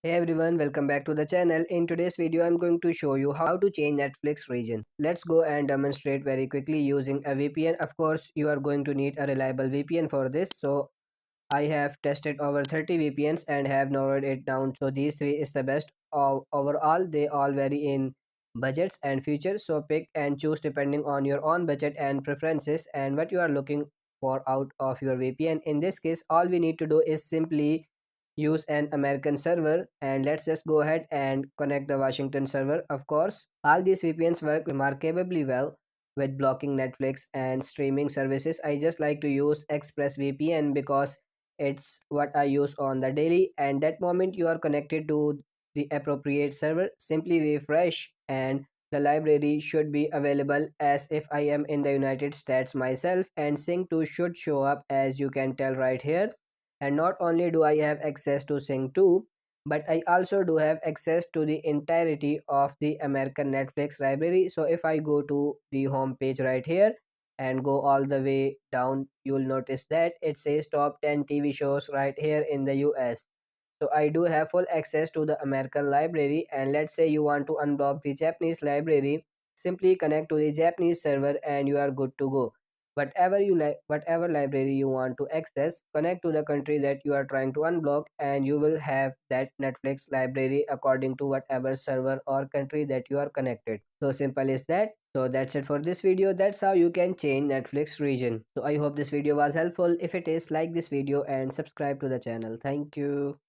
Hey everyone, welcome back to the channel. In today's video, I'm going to show you how to change Netflix region. Let's go and demonstrate very quickly using a VPN. Of course, you are going to need a reliable VPN for this. So I have tested over 30 VPNs and have narrowed it down. So these three is the best. Overall, they all vary in budgets and features. So pick and choose depending on your own budget and preferences and what you are looking for out of your VPN. In this case, all we need to do is simply use an American server, and let's just go ahead and connect the Washington server. Of course, all these VPNs work remarkably well with blocking Netflix and streaming services. I just like to use ExpressVPN because it's what I use on the daily, and that moment you are connected to the appropriate server, simply refresh and the library should be available as if I am in the United States myself, and Sync 2 should show up as you can tell right here. And not only do I have access to Sync 2, but I also do have access to the entirety of the American Netflix library. So if I go to the home page right here and go all the way down, you'll notice that it says top 10 TV shows right here in the US. So I do have full access to the American library, and let's say you want to unblock the Japanese library, simply connect to the Japanese server and you are good to go. Whatever library you want to access, connect to the country that you are trying to unblock and you will have that Netflix library according to whatever server or country that you are connected. So simple is that. So that's it for this video. That's how you can change Netflix region. So I hope this video was helpful. If it is, like this video and subscribe to the channel. Thank you.